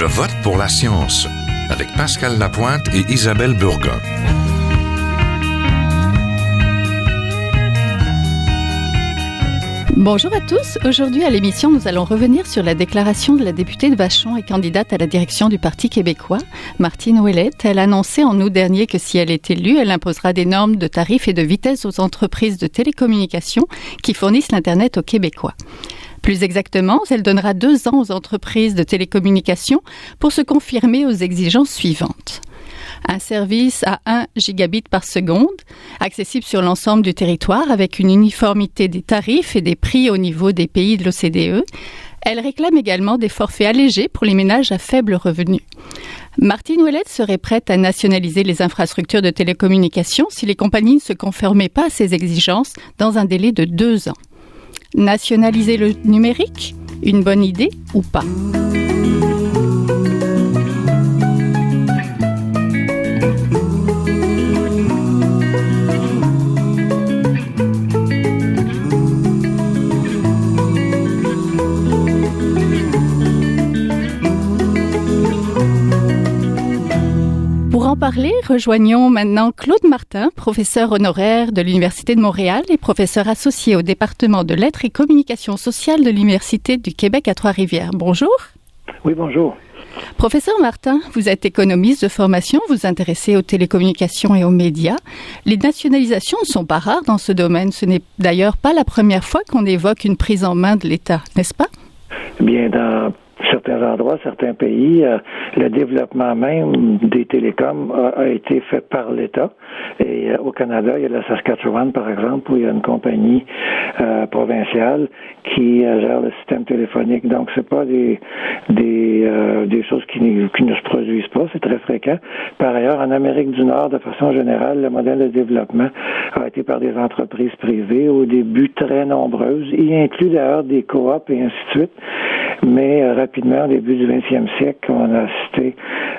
Je vote pour la science avec Pascal Lapointe et Isabelle Burgon. Bonjour à tous. Aujourd'hui à l'émission, nous allons revenir sur la déclaration de la députée de Vachon et candidate à la direction du Parti québécois, Martine Ouellette. Elle a annoncé en août dernier que si elle est élue, elle imposera des normes de tarifs et de vitesse aux entreprises de télécommunications qui fournissent l'Internet aux Québécois. Plus exactement, elle donnera 2 ans aux entreprises de télécommunications pour se confirmer aux exigences suivantes. Un service à 1 gigabit par seconde, accessible sur l'ensemble du territoire avec une uniformité des tarifs et des prix au niveau des pays de l'OCDE. Elle réclame également des forfaits allégés pour les ménages à faible revenu. Martine Ouellette serait prête à nationaliser les infrastructures de télécommunications si les compagnies ne se conformaient pas à ces exigences dans un délai de 2 ans. Nationaliser le numérique? Une bonne idée ou pas? Pour en parler, rejoignons maintenant Claude Martin, professeur honoraire de l'Université de Montréal et professeur associé au département de lettres et communication sociale de l'Université du Québec à Trois-Rivières. Bonjour. Oui, bonjour. Professeur Martin, vous êtes économiste de formation, vous vous intéressez aux télécommunications et aux médias. Les nationalisations ne sont pas rares dans ce domaine. Ce n'est d'ailleurs pas la première fois qu'on évoque une prise en main de l'État, n'est-ce pas? Bien, dans certains endroits, certains pays, le développement même des télécoms a été fait par l'État. Et au Canada, il y a la Saskatchewan, par exemple, où il y a une compagnie provinciale qui gère le système téléphonique. Donc, c'est pas des choses qui ne se produisent pas. C'est très fréquent. Par ailleurs, en Amérique du Nord, de façon générale, le modèle de développement a été par des entreprises privées, au début très nombreuses. Il inclut d'ailleurs des coops et ainsi de suite. Mais rapidement, au début du 20e siècle, on a assisté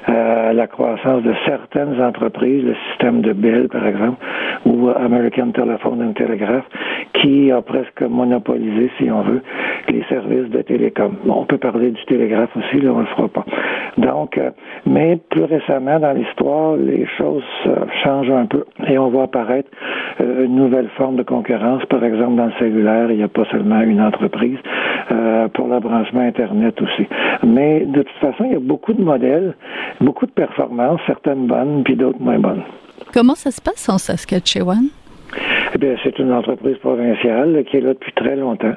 à la croissance de certaines entreprises, le système de Bell, par exemple, ou American Telephone and Telegraph, qui a presque monopolisé, si on veut, les services de télécom. Bon, on peut parler du télégraphe aussi, là, on le fera pas. Donc, mais plus récemment dans l'histoire, les choses changent un peu et on voit apparaître une nouvelle forme de concurrence. Par exemple, dans le cellulaire, il n'y a pas seulement une entreprise, pour le branchement Internet aussi. Mais de toute façon, il y a beaucoup de modèles, beaucoup de performances, certaines bonnes, puis d'autres moins bonnes. Comment ça se passe en Saskatchewan? Eh bien, c'est une entreprise provinciale qui est là depuis très longtemps.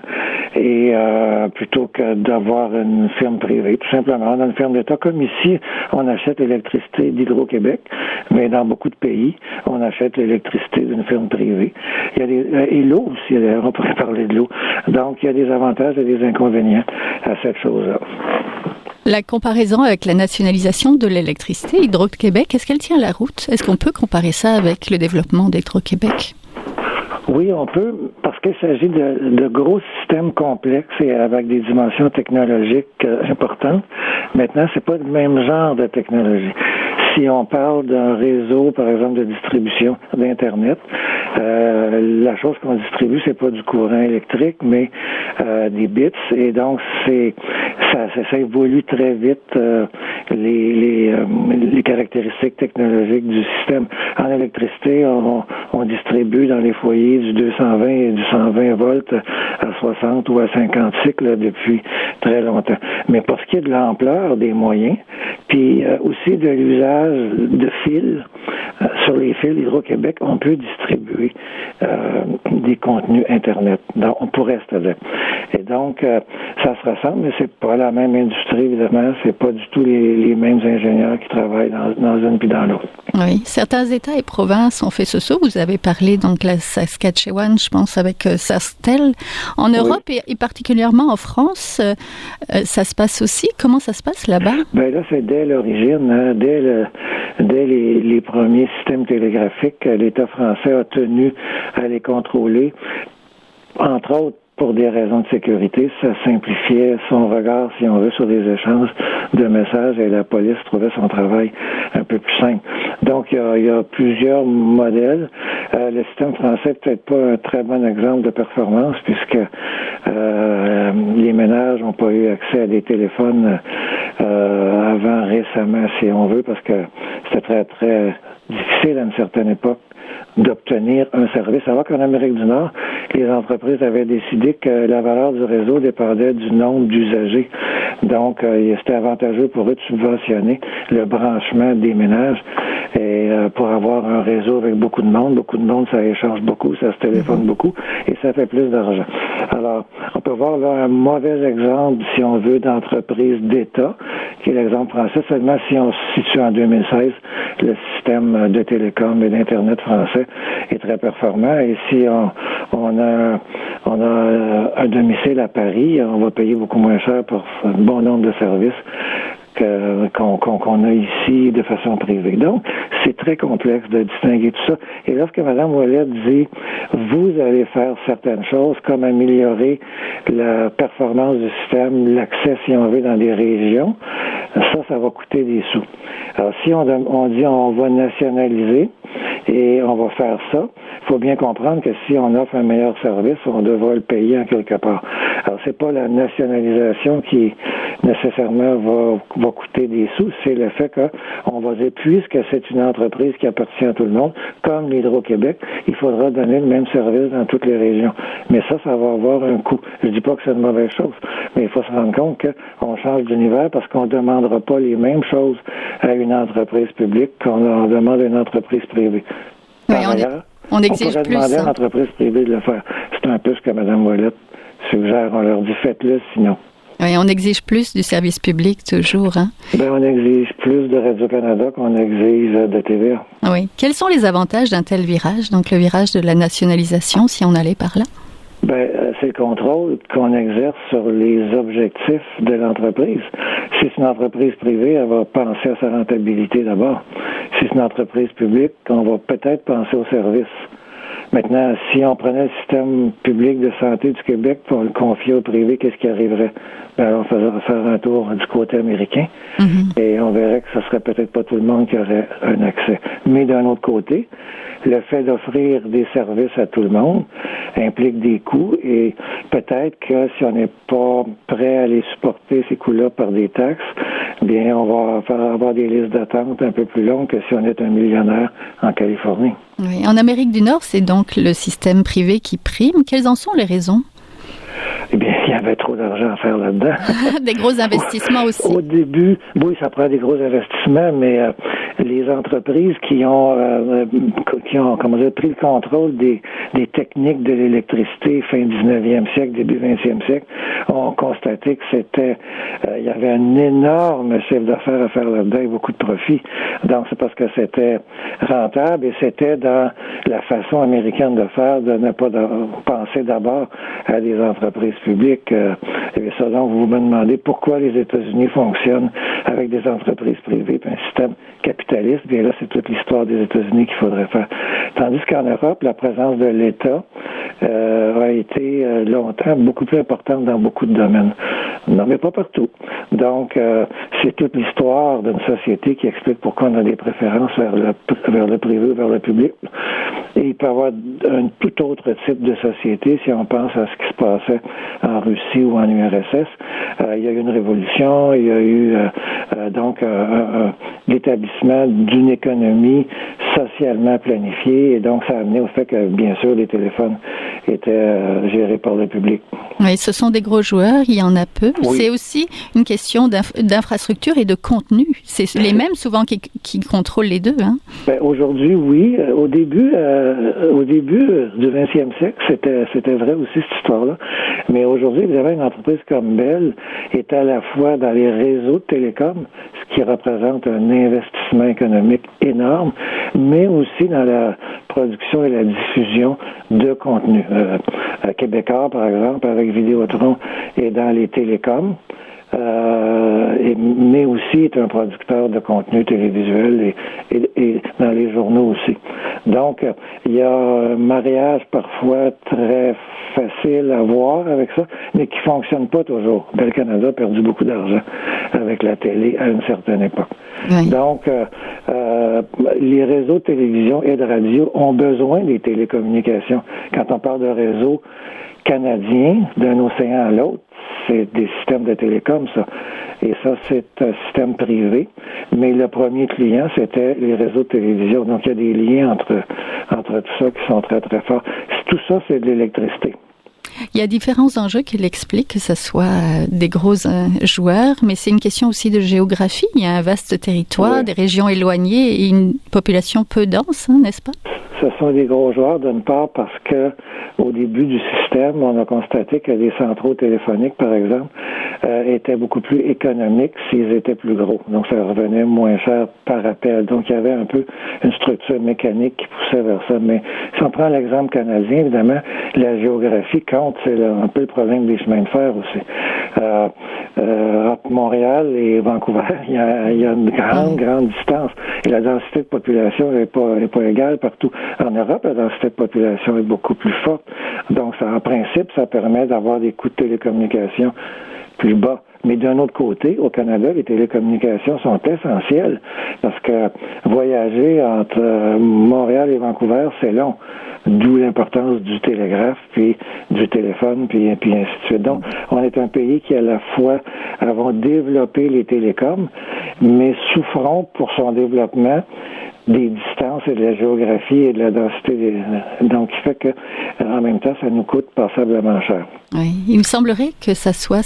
Et plutôt que d'avoir une firme privée, tout simplement, dans une firme d'État, comme ici, on achète l'électricité d'Hydro-Québec, mais dans beaucoup de pays, on achète l'électricité d'une firme privée. Il y a et l'eau aussi, d'ailleurs, on pourrait parler de l'eau. Donc, il y a des avantages et des inconvénients à cette chose-là. La comparaison avec la nationalisation de l'électricité, Hydro-Québec, est-ce qu'elle tient la route? Est-ce qu'on peut comparer ça avec le développement d'Hydro-Québec? Oui, on peut, parce qu'il s'agit de gros systèmes complexes et avec des dimensions technologiques importantes. Maintenant, c'est pas le même genre de technologie. Si on parle d'un réseau, par exemple, de distribution d'Internet, la chose qu'on distribue, c'est pas du courant électrique, mais des bits. Et donc, ça évolue très vite, les caractéristiques technologiques du système. En électricité, on distribue dans les foyers du 220 et du 120 volts à 60 ou à 50 cycles depuis très longtemps. Mais pour ce qui est de l'ampleur des moyens, puis aussi de l'usage de fils, sur les fils Hydro-Québec, on peut distribuer des contenus Internet. Donc, on pourrait se dire. Et donc, ça se ressemble, mais c'est pas la même industrie, évidemment. C'est pas du tout les mêmes ingénieurs qui travaillent dans une puis dans l'autre. Oui. Certains États et provinces ont fait ce saut. Vous avez parlé, donc, la Saskatchewan, je pense, avec SaskTel. En Europe et particulièrement en France, ça se passe aussi. Comment ça se passe là-bas? Ben là, c'est dès l'origine, hein, dès les premiers systèmes télégraphiques, l'État français a tenu à les contrôler, entre autres pour des raisons de sécurité. Ça simplifiait son regard, si on veut, sur des échanges de messages et la police trouvait son travail un peu plus simple. Donc, il y a plusieurs modèles. Le système français n'est peut-être pas un très bon exemple de performance puisque les ménages n'ont pas eu accès à des téléphones avant récemment, si on veut, parce que c'était très, très difficile à une certaine époque d'obtenir un service. Alors qu'en Amérique du Nord, les entreprises avaient décidé que la valeur du réseau dépendait du nombre d'usagers. Donc, c'était avantageux pour eux de subventionner le branchement des ménages. Et pour avoir un réseau avec beaucoup de monde, ça échange beaucoup, ça se téléphone beaucoup, et ça fait plus d'argent. Alors, on peut voir là un mauvais exemple, si on veut, d'entreprise d'État, qui est l'exemple français. Seulement si on se situe en 2016, le système de télécom et d'Internet français est très performant. Et si on a un domicile à Paris, on va payer beaucoup moins cher pour un bon nombre de services qu'on a ici de façon privée. Donc, c'est très complexe de distinguer tout ça. Et lorsque Mme Ouellette dit « vous allez faire certaines choses comme améliorer la performance du système, l'accès, si on veut, dans des régions », ça va coûter des sous. Alors, si on dit on va nationaliser et on va faire ça, il faut bien comprendre que si on offre un meilleur service, on devra le payer en quelque part. Alors, c'est pas la nationalisation qui nécessairement va coûter des sous, c'est le fait qu'on va dire, puisque c'est une entreprise qui appartient à tout le monde, comme l'Hydro-Québec, il faudra donner le même service dans toutes les régions. Mais ça va avoir un coût. Je dis pas que c'est une mauvaise chose, mais il faut se rendre compte qu'on change d'univers parce qu'on ne demandera pas les mêmes choses à une entreprise publique qu'on demande à une entreprise privée. Oui, on exige pourrait plus. Demander à une entreprise privée de le faire. C'est un peu ce que Mme Ouellette suggère. On leur dit faites-le sinon. Oui, on exige plus du service public toujours. Hein? On exige plus de Radio-Canada qu'on exige de TVA. Oui. Quels sont les avantages d'un tel virage, donc le virage de la nationalisation, si on allait par là? C'est le contrôle qu'on exerce sur les objectifs de l'entreprise. Si c'est une entreprise privée, elle va penser à sa rentabilité d'abord. Si c'est une entreprise publique, on va peut-être penser au service. Maintenant, si on prenait le système public de santé du Québec pour le confier au privé, qu'est-ce qui arriverait? On faisait faire un tour du côté américain et on verrait que ce serait peut-être pas tout le monde qui aurait un accès. Mais d'un autre côté, le fait d'offrir des services à tout le monde implique des coûts et peut-être que si on n'est pas prêt à les supporter, ces coûts-là, par des taxes, bien, on va faire avoir des listes d'attente un peu plus longues que si on est un millionnaire en Californie. Oui. En Amérique du Nord, c'est donc le système privé qui prime. Quelles en sont les raisons? Eh bien, il y avait trop d'argent à faire là-dedans. Des gros investissements aussi. Au début, oui, ça prend des gros investissements, mais les entreprises qui ont pris le contrôle des techniques de l'électricité fin 19e siècle, début 20e siècle, ont constaté que il y avait un énorme chiffre d'affaires à faire là-dedans et beaucoup de profits. Donc, c'est parce que c'était rentable et c'était dans la façon américaine de faire, de ne pas penser d'abord à des entreprises publiques. Et ça, donc, vous me demandez pourquoi les États-Unis fonctionnent avec des entreprises privées et un système capitaliste. Bien là, c'est toute l'histoire des États-Unis qu'il faudrait faire. Tandis qu'en Europe, la présence de l'État a été longtemps beaucoup plus importante dans beaucoup de domaines. Non, mais pas partout. Donc, c'est toute l'histoire d'une société qui explique pourquoi on a des préférences vers le privé ou vers le public. Et il peut y avoir un tout autre type de société si on pense à ce qui se passait en Russie ou en URSS. Il y a eu une révolution, il y a eu donc l'établissement d'une économie socialement planifiée et donc ça a amené au fait que, bien sûr, les téléphones étaient gérés par le public. Oui, ce sont des gros joueurs, il y en a peu. Oui. C'est aussi une question d'infrastructure et de contenu. C'est les mêmes souvent qui contrôlent les deux. Hein? Aujourd'hui, oui. Au début du 20e siècle, c'était vrai aussi cette histoire-là. Mais aujourd'hui, vous avez une entreprise comme Bell est à la fois dans les réseaux de télécom, ce qui représente un investissement économique énorme, mais aussi dans la production et la diffusion de contenu. Québécois, par exemple, avec Vidéotron et dans les télécoms. Mais aussi est un producteur de contenu télévisuel et dans les journaux aussi. Donc, il y a un mariage parfois très facile à voir avec ça, mais qui fonctionne pas toujours. Bell Canada a perdu beaucoup d'argent avec la télé à une certaine époque. Oui. Donc, les réseaux de télévision et de radio ont besoin des télécommunications. Quand on parle de réseaux canadiens d'un océan à l'autre, c'est des systèmes de télécom, ça. Et ça, c'est un système privé. Mais le premier client, c'était les réseaux de télévision. Donc, il y a des liens entre tout ça qui sont très, très forts. Tout ça, c'est de l'électricité. Il y a différents enjeux qu'il explique, que ce soit des gros joueurs, mais c'est une question aussi de géographie. Il y a un vaste territoire, des régions éloignées et une population peu dense, n'est-ce pas? Ce sont des gros joueurs, d'une part, parce que au début du système, on a constaté que les centraux téléphoniques, par exemple, étaient beaucoup plus économiques s'ils étaient plus gros. Donc, ça revenait moins cher par appel. Donc, il y avait un peu une structure mécanique qui poussait vers ça. Mais si on prend l'exemple canadien, évidemment, la géographie compte. C'est un peu le problème des chemins de fer aussi. Entre Montréal et Vancouver, il y a une grande distance. Et la densité de population n'est pas égale partout. En Europe, la densité de population est beaucoup plus forte. Donc, ça, en principe, ça permet d'avoir des coûts de télécommunications plus bas. Mais d'un autre côté, au Canada, les télécommunications sont essentielles parce que voyager entre Montréal et Vancouver, c'est long. D'où l'importance du télégraphe, puis du téléphone, puis ainsi de suite. Donc, on est un pays qui, à la fois, avons développé les télécoms, mais souffrons pour son développement des distances et de la géographie et de la densité. Donc, il fait que, en même temps, ça nous coûte passablement cher. Oui, il me semblerait que ça soit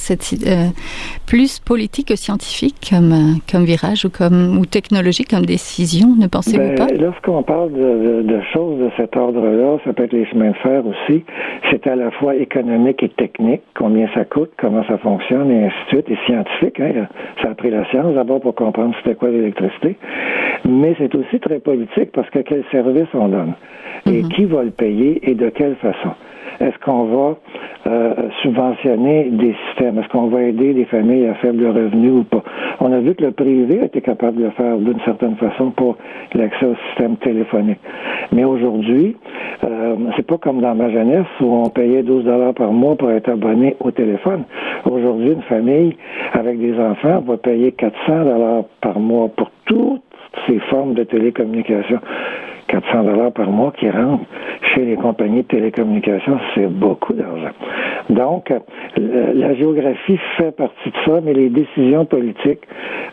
plus politique que scientifique comme virage ou technologique comme décision, ne pensez-vous pas? Lorsqu'on parle de choses de cet ordre-là, ça peut être les chemins de fer aussi, c'est à la fois économique et technique, combien ça coûte, comment ça fonctionne, et ainsi de suite, et scientifique. Hein, ça a pris la science d'abord pour comprendre c'était quoi l'électricité, mais c'est aussi très politique parce que quel service on donne, et qui va le payer et de quelle façon. Est-ce qu'on va subventionner des systèmes? Est-ce qu'on va aider des familles à faible revenu ou pas? On a vu que le privé a été capable de le faire d'une certaine façon pour l'accès au système téléphonique. Mais aujourd'hui, c'est pas comme dans ma jeunesse où on payait 12 $ par mois pour être abonné au téléphone. Aujourd'hui, une famille avec des enfants va payer 400 $ par mois pour toutes ces formes de télécommunication. 400 $ par mois qui rentrent chez les compagnies de télécommunications, c'est beaucoup d'argent. Donc, la géographie fait partie de ça, mais les décisions politiques,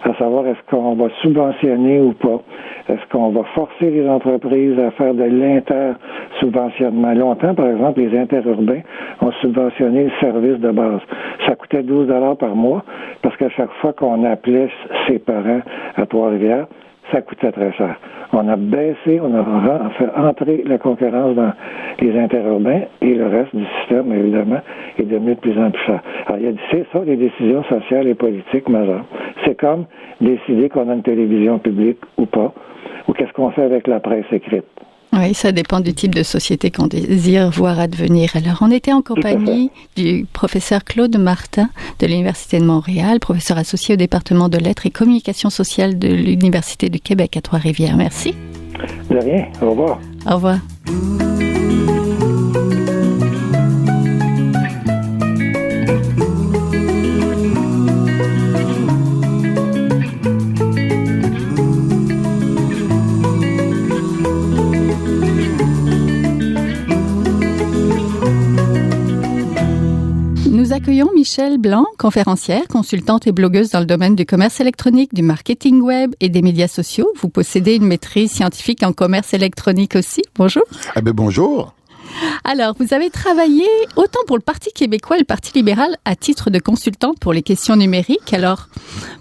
à savoir est-ce qu'on va subventionner ou pas, est-ce qu'on va forcer les entreprises à faire de l'inter-subventionnement. Longtemps, par exemple, les interurbains ont subventionné le service de base. Ça coûtait 12 $ par mois, parce qu'à chaque fois qu'on appelait ses parents à Trois-Rivières, ça coûtait très cher. On a baissé, on a fait entrer la concurrence dans les interurbains et le reste du système, évidemment, est devenu de plus en plus cher. Alors, c'est ça, les décisions sociales et politiques majeures. C'est comme décider qu'on a une télévision publique ou pas, ou qu'est-ce qu'on fait avec la presse écrite. Oui, ça dépend du type de société qu'on désire voir advenir. Alors, on était en compagnie du professeur Claude Martin de l'Université de Montréal, professeur associé au département de lettres et communication sociale de l'Université du Québec à Trois-Rivières. Merci. De rien. Au revoir. Au revoir. Nous accueillons Michèle Blanc, conférencière, consultante et blogueuse dans le domaine du commerce électronique, du marketing web et des médias sociaux. Vous possédez une maîtrise scientifique en commerce électronique aussi. Bonjour. Ah ben bonjour. Alors, vous avez travaillé autant pour le Parti québécois et le Parti libéral à titre de consultante pour les questions numériques. Alors,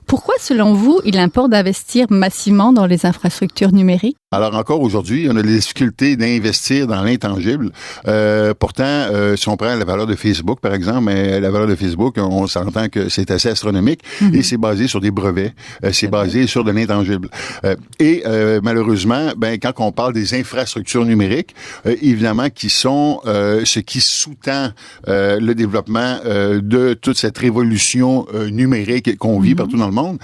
pourquoi, selon vous, il importe d'investir massivement dans les infrastructures numériques? Alors encore aujourd'hui, on a des difficultés d'investir dans l'intangible. Pourtant, si on prend la valeur de Facebook, par exemple, mais la valeur de Facebook, on s'entend que c'est assez astronomique et c'est basé sur des brevets, c'est basé sur de l'intangible. Malheureusement, quand on parle des infrastructures numériques, évidemment, qui sont ce qui sous-tend le développement de toute cette révolution numérique qu'on vit partout dans le monde. monde,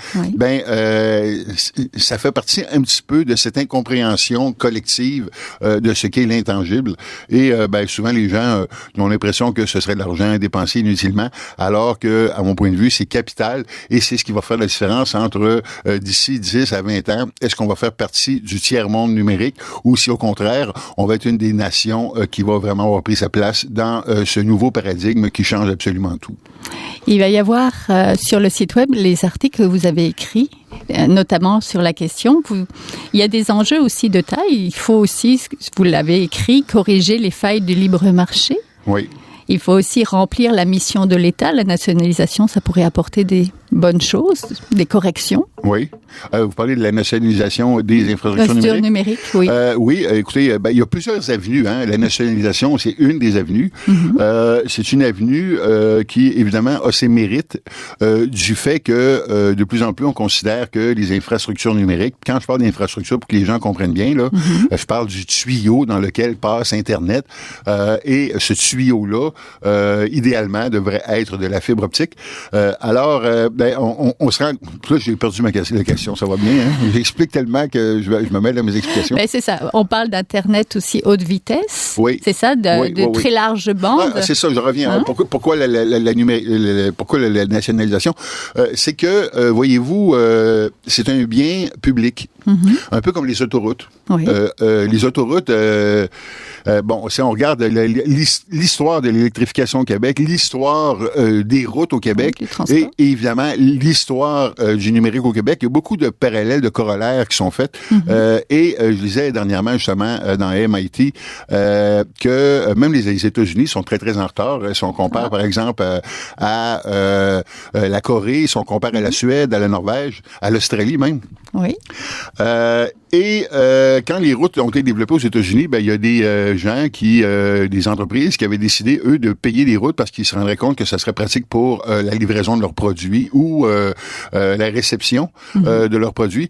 ça fait partie un petit peu de cette incompréhension collective de ce qu'est l'intangible. Et souvent les gens ont l'impression que ce serait de l'argent dépensé inutilement, alors que, à mon point de vue, c'est capital et c'est ce qui va faire la différence entre d'ici 10 à 20 ans, est-ce qu'on va faire partie du tiers-monde numérique ou si au contraire, on va être une des nations qui va vraiment avoir pris sa place dans ce nouveau paradigme qui change absolument tout. Il va y avoir sur le site web les articles que vous avez écrits, notamment sur la question. Il y a des enjeux aussi de taille. Il faut aussi, vous l'avez écrit, corriger les failles du libre marché. Oui. Il faut aussi remplir la mission de l'État. La nationalisation, ça pourrait apporter des bonnes choses, des corrections. Oui. Vous parlez de la nationalisation des infrastructures numériques? Oui. Oui, écoutez, il y a plusieurs avenues. La nationalisation, c'est une des avenues. C'est une avenue qui, évidemment, a ses mérites du fait que de plus en plus, on considère que les infrastructures numériques, quand je parle d'infrastructures, pour que les gens comprennent bien, là, je parle du tuyau dans lequel passe Internet. Et ce tuyau-là, idéalement, devrait être de la fibre optique. On se rend... Là, j'ai perdu la question, ça va bien. J'explique tellement que je me mêle dans mes explications. C'est ça. On parle d'Internet aussi haute vitesse. Oui. C'est ça, de très large bande. C'est ça, je reviens. Pourquoi la nationalisation? C'est que, voyez-vous, c'est un bien public. Un peu comme les autoroutes. Oui. Les autoroutes, si on regarde l'histoire de l'électrification au Québec, l'histoire des routes au Québec et évidemment l'histoire du numérique au Québec, il y a beaucoup de parallèles, de corollaires qui sont faits. Et je disais dernièrement justement dans MIT que même les États-Unis sont très très en retard. Si on compare par exemple à la Corée, si on compare à la Suède, à la Norvège, à l'Australie même. Oui. Quand les routes ont été développées aux États-Unis, il y a des gens des entreprises qui avaient décidé, eux, de payer les routes parce qu'ils se rendraient compte que ça serait pratique pour la livraison de leurs produits ou la réception de leurs produits.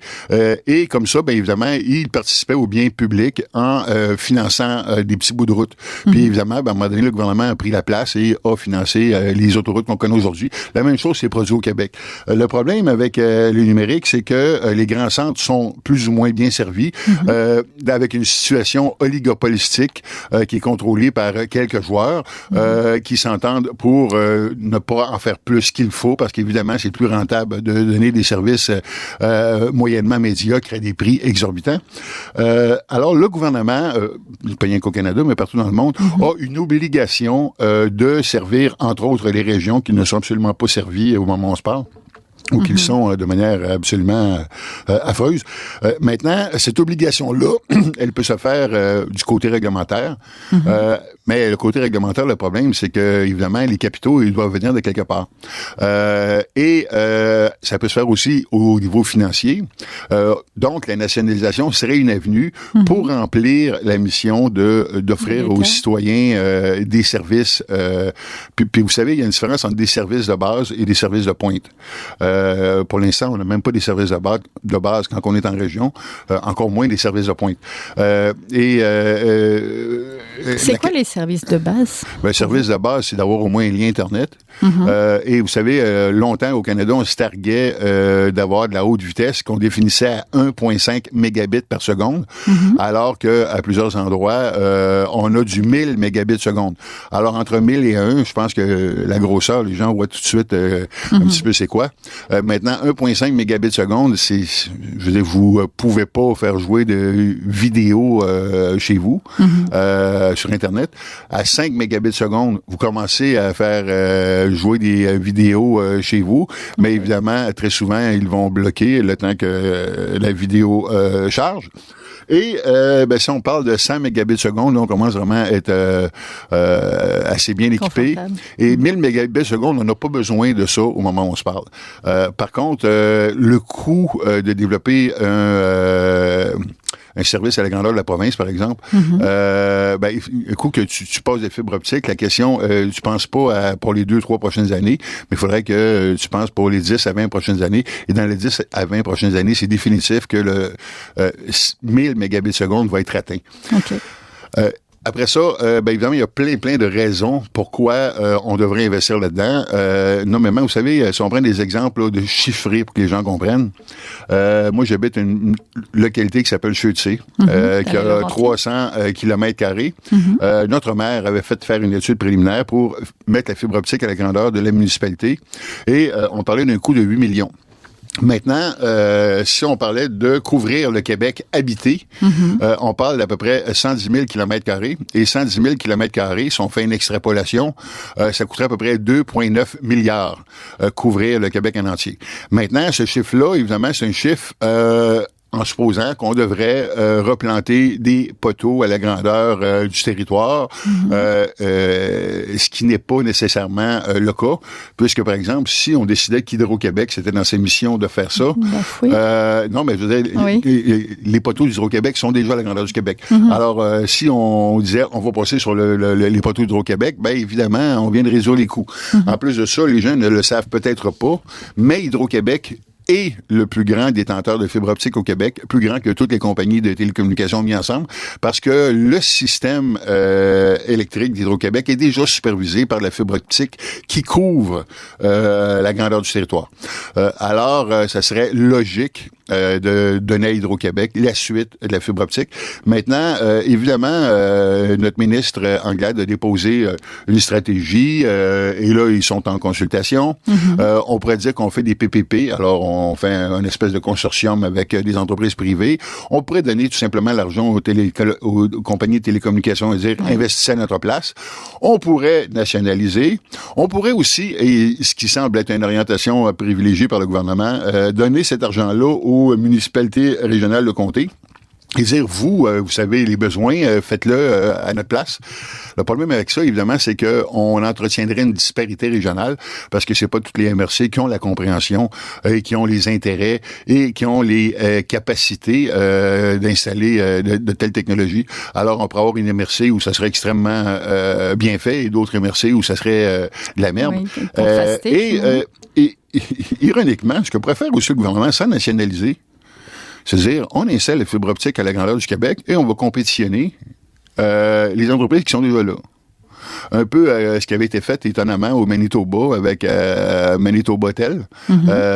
Et comme ça, évidemment, ils participaient au bien public en finançant des petits bouts de route. Puis évidemment, à un moment donné, le gouvernement a pris la place et a financé les autoroutes qu'on connaît aujourd'hui. La même chose s'est produit au Québec. Le problème avec le numérique, c'est que les grands centres sont plus ou moins bien servis, avec une situation oligopolistique qui est contrôlée par quelques joueurs qui s'entendent pour ne pas en faire plus qu'il faut, parce qu'évidemment, c'est plus rentable de donner des services moyennement médiocres à des prix exorbitants. Alors, le gouvernement, pas rien qu'au Canada, mais partout dans le monde, a une obligation de servir, entre autres, les régions qui ne sont absolument pas servies au moment où on se parle, ou qu'ils sont de manière absolument affreuse. Maintenant, cette obligation-là, elle peut se faire du côté réglementaire, mais le côté réglementaire, le problème, c'est que, évidemment, les capitaux, ils doivent venir de quelque part. Et ça peut se faire aussi au niveau financier. Donc, la nationalisation serait une avenue pour remplir la mission d'offrir aux citoyens des services. Puis vous savez, il y a une différence entre des services de base et des services de pointe. Pour l'instant, on n'a même pas des services de base quand on est en région, encore moins des services de pointe. C'est quoi les services de base? Le service de base, c'est d'avoir au moins un lien Internet. Et vous savez, longtemps au Canada, on se targuait d'avoir de la haute vitesse qu'on définissait à 1,5 mégabits par seconde, alors qu'à plusieurs endroits, on a du 1000 mégabits seconde. Alors, entre 1000 et 1, je pense que la grosseur, les gens voient tout de suite un petit peu c'est quoi. Maintenant, 1,5 mégabits seconde, je veux dire, vous pouvez pas faire jouer de vidéos chez vous sur Internet. À 5 mégabits seconde, vous commencez à faire jouer des vidéos chez vous, mais évidemment, très souvent, ils vont bloquer le temps que la vidéo charge. Et si on parle de 100 mégabits seconde, on commence vraiment à être assez bien équipé. Et 1000 mégabits seconde, on n'a pas besoin de ça au moment où on se parle. Par contre, le coût de développer un service à la grandeur de la province, par exemple, un coup que tu passes des fibres optiques, la question, tu penses pas pour les 2-3 prochaines années, mais il faudrait que tu penses pour les 10 à 20 prochaines années. Et dans les 10 à 20 prochaines années, c'est définitif que le 1000 mégabits seconde va être atteint. Okay. après ça, évidemment, il y a plein de raisons pourquoi on devrait investir là-dedans. Nommément, vous savez, si on prend des exemples là, de chiffrés pour que les gens comprennent, moi, j'habite une localité qui s'appelle Chaudsey, qui a 300 km². Notre maire avait fait faire une étude préliminaire pour mettre la fibre optique à la grandeur de la municipalité et on parlait d'un coût de 8 millions. Maintenant, si on parlait de couvrir le Québec habité, on parle d'à peu près 110 000 km². Et 110 000 km², si on fait une extrapolation, ça coûterait à peu près 2,9 milliards couvrir le Québec en entier. Maintenant, ce chiffre-là, évidemment, c'est un chiffre en supposant qu'on devrait replanter des poteaux à la grandeur du territoire, ce qui n'est pas nécessairement le cas, puisque, par exemple, si on décidait qu'Hydro-Québec, c'était dans ses missions de faire ça, non, mais je veux dire, les poteaux d'Hydro-Québec sont déjà à la grandeur du Québec. Alors, si on disait, on va passer sur les poteaux d'Hydro-Québec, ben évidemment, on vient de réduire les coûts. En plus de ça, les gens ne le savent peut-être pas, mais Hydro-Québec est le plus grand détenteur de fibre optique au Québec, plus grand que toutes les compagnies de télécommunications mis ensemble, parce que le système électrique d'Hydro-Québec est déjà supervisé par la fibre optique qui couvre la grandeur du territoire. Alors, ça serait logique de donner à Hydro-Québec la suite de la fibre optique. Maintenant, évidemment, notre ministre Anglade a déposé une stratégie et là, ils sont en consultation. On pourrait dire qu'on fait des PPP, alors on fait un espèce de consortium avec des entreprises privées. On pourrait donner tout simplement l'argent aux compagnies de télécommunications et dire investissez à notre place. On pourrait nationaliser. On pourrait aussi, et ce qui semble être une orientation privilégiée par le gouvernement, donner cet argent-là aux municipalités régionales de comté. Et dire, vous savez les besoins, faites-le à notre place. Le problème avec ça, évidemment, c'est que on entretiendrait une disparité régionale parce que c'est pas toutes les MRC qui ont la compréhension et qui ont les intérêts et qui ont les capacités d'installer de telles technologies. Alors, on pourrait avoir une MRC où ça serait extrêmement bien fait et d'autres MRC où ça serait de la merde. Et ironiquement, ce que pourrait faire aussi le gouvernement, sans nationaliser, c'est-à-dire, on installe la fibre optique à la grandeur du Québec et on va compétitionner les entreprises qui sont déjà là. Un peu ce qui avait été fait étonnamment au Manitoba avec Manitoba-Tel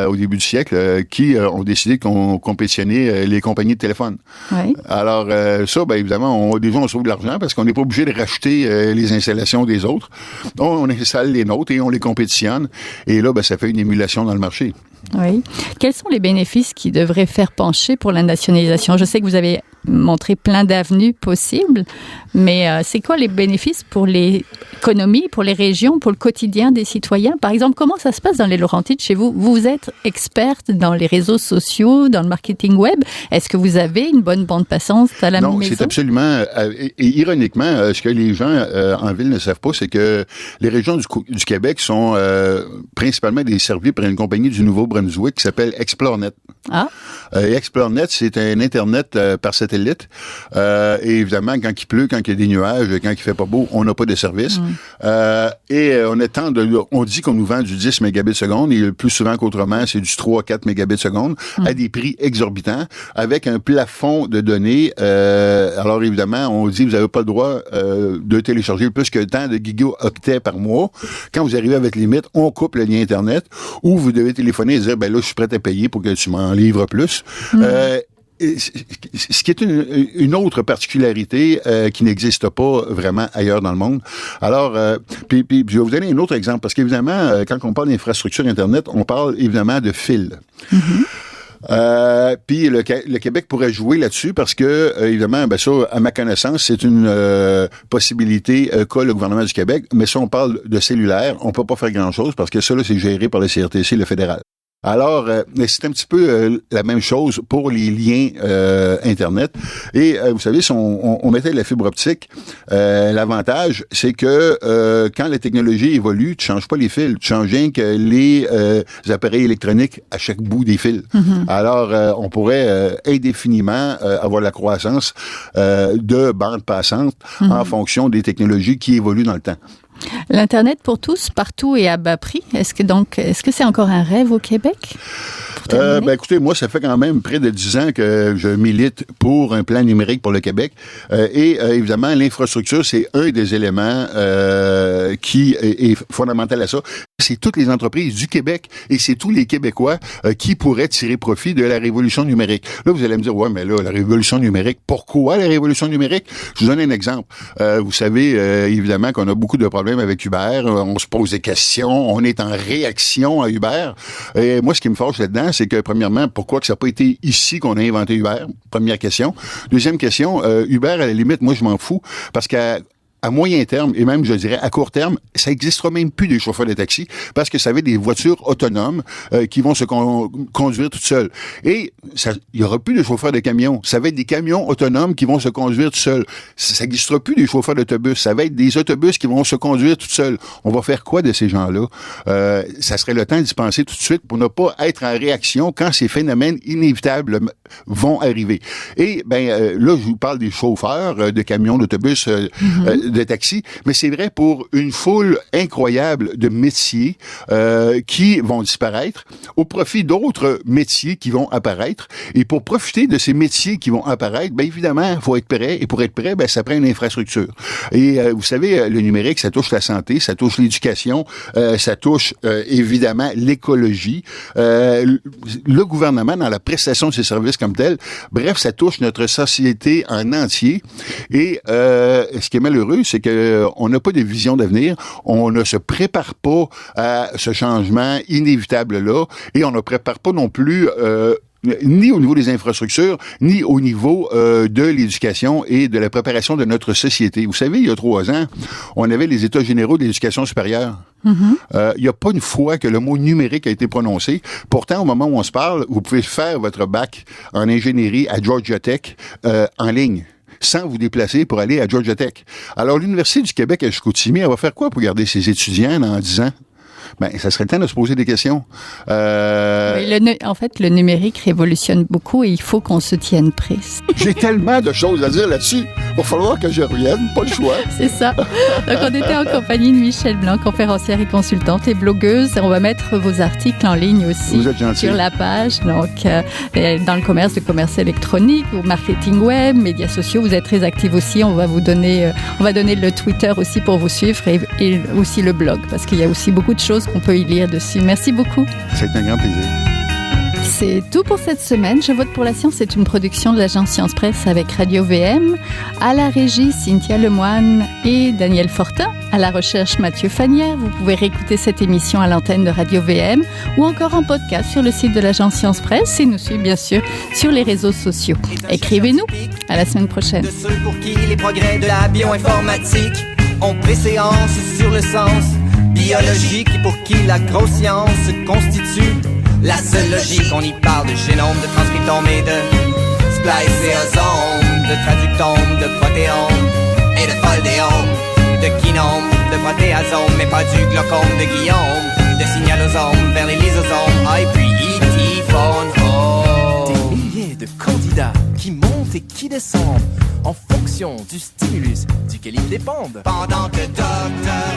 au début du siècle, qui ont décidé qu'on compétitionnait les compagnies de téléphone. Alors ça, ben évidemment, on sauve de l'argent parce qu'on n'est pas obligé de racheter les installations des autres. On installe les nôtres et on les compétitionne. Et là, ben, ça fait une émulation dans le marché. Oui. Quels sont les bénéfices qui devraient faire pencher pour la nationalisation? Je sais que vous avez montré plein d'avenues possibles, mais c'est quoi les bénéfices pour l'économie, pour les régions, pour le quotidien des citoyens? Par exemple, comment ça se passe dans les Laurentides chez vous? Vous êtes experte dans les réseaux sociaux, dans le marketing web. Est-ce que vous avez une bonne bande passante à la maison? Non, c'est absolument... et ironiquement, ce que les gens en ville ne savent pas, c'est que les régions du Québec sont principalement desservies par une compagnie du Nouveau-Brunswick qui s'appelle ExploreNet. ExploreNet, c'est un Internet par satellite. Et évidemment, quand il pleut, quand il y a des nuages, quand il fait pas beau, on n'a pas de service. Et on dit qu'on nous vend du 10 mégabits seconde, et plus souvent qu'autrement, c'est du 3-4 mégabits seconde, à des prix exorbitants, avec un plafond de données. Alors évidemment, on dit, vous n'avez pas le droit de télécharger plus que tant de gigaoctets par mois. Quand vous arrivez à votre limite, on coupe le lien Internet, ou vous devez téléphoner et dire, ben là, je suis prêt à payer pour que tu m'en livres plus. Ce qui est une autre particularité qui n'existe pas vraiment ailleurs dans le monde. Alors, puis je vais vous donner un autre exemple, parce qu'évidemment, quand on parle d'infrastructure Internet, on parle évidemment de fils. Puis le Québec pourrait jouer là-dessus parce que, évidemment, ben ça, à ma connaissance, c'est une possibilité qu'a le gouvernement du Québec. Mais si on parle de cellulaire, on peut pas faire grand-chose parce que ça, là, c'est géré par le CRTC, le fédéral. Alors, c'est un petit peu la même chose pour les liens Internet. Et vous savez, si on mettait la fibre optique, l'avantage, c'est que quand la technologie évolue, tu changes pas les fils, tu changes rien que les appareils électroniques à chaque bout des fils. Alors, on pourrait indéfiniment avoir la croissance de bandes passantes en fonction des technologies qui évoluent dans le temps. L'Internet pour tous, partout et à bas prix, est-ce que c'est encore un rêve au Québec? pour terminer? Écoutez, moi, ça fait quand même près de 10 ans que je milite pour un plan numérique pour le Québec. Évidemment, l'infrastructure, c'est un des éléments qui est fondamental à ça. C'est toutes les entreprises du Québec et c'est tous les Québécois qui pourraient tirer profit de la révolution numérique. Là, vous allez me dire, ouais, mais là, la révolution numérique, pourquoi la révolution numérique? Je vous donne un exemple. Vous savez, évidemment, qu'on a beaucoup de problèmes avec Uber. On se pose des questions. On est en réaction à Uber. Et moi, ce qui me fâche là-dedans, c'est que, premièrement, pourquoi que ça n'a pas été ici qu'on a inventé Uber? Première question. Deuxième question, Uber, à la limite, moi, je m'en fous parce qu'à moyen terme, et même, je dirais, à court terme, ça n'existera même plus des chauffeurs de taxi parce que ça va être des voitures autonomes qui vont se conduire toutes seules. Et il y aura plus de chauffeurs de camions. Ça va être des camions autonomes qui vont se conduire tout seuls. Ça n'existera plus des chauffeurs d'autobus. Ça va être des autobus qui vont se conduire tout seuls. On va faire quoi de ces gens-là? Ça serait le temps d'y penser tout de suite pour ne pas être en réaction quand ces phénomènes inévitables vont arriver. Et là, je vous parle des chauffeurs de camions, d'autobus, de taxi, mais c'est vrai pour une foule incroyable de métiers qui vont disparaître au profit d'autres métiers qui vont apparaître. Et pour profiter de ces métiers qui vont apparaître, évidemment, il faut être prêt. Et pour être prêt, ça prend une infrastructure. Et vous savez, le numérique, ça touche la santé, ça touche l'éducation, ça touche évidemment l'écologie, le gouvernement dans la prestation de ses services comme tel. Bref, ça touche notre société en entier. Et ce qui est malheureux, c'est qu'on n'a pas de vision d'avenir, on ne se prépare pas à ce changement inévitable-là, et on ne prépare pas non plus ni au niveau des infrastructures, ni au niveau de l'éducation et de la préparation de notre société. Vous savez, il y a 3 ans, on avait les États généraux de l'éducation supérieure. Il n'y a pas une fois que le mot numérique a été prononcé. Pourtant, au moment où on se parle, vous pouvez faire votre bac en ingénierie à Georgia Tech en ligne, sans vous déplacer pour aller à Georgia Tech. Alors, l'Université du Québec à Chicoutimi, elle va faire quoi pour garder ses étudiants dans 10 ans? Ça serait le temps de se poser des questions. En fait, le numérique révolutionne beaucoup et il faut qu'on se tienne prêt. J'ai tellement de choses à dire là-dessus. Il va falloir que je revienne, pas le choix. C'est ça. Donc, on était en compagnie de Michèle Blanc, conférencière et consultante et blogueuse. On va mettre vos articles en ligne aussi sur la page. Donc, dans le commerce électronique, ou marketing web, médias sociaux, vous êtes très active aussi. On va donner le Twitter aussi pour vous suivre et aussi le blog parce qu'il y a aussi beaucoup de choses qu'on peut y lire dessus. Merci beaucoup. C'est un grand plaisir. C'est tout pour cette semaine. Je vote pour la science. C'est une production de l'agence Science Presse avec Radio VM. À la régie, Cynthia Lemoine et Daniel Fortin. À la recherche, Mathieu Fanière. Vous pouvez réécouter cette émission à l'antenne de Radio VM ou encore en podcast sur le site de l'agence Science Presse et nous suivre bien sûr sur les réseaux sociaux. Écrivez-nous. À la semaine prochaine. De ceux pour qui les progrès de la bioinformatique ont préséance sur le sens biologique et pour qui la grosse science constitue la seule logique. On y parle de génome, de transcriptome et de spliceosome, de traductome, de protéome et de foldéome, de kinome, de protéasome, mais pas du glaucome de Guillaume, de signalosome vers les lysosomes, et puis E.T. phone. Des milliers de candidats qui montent et qui descendent en fonction du stimulus duquel ils dépendent. Pendant que Dr.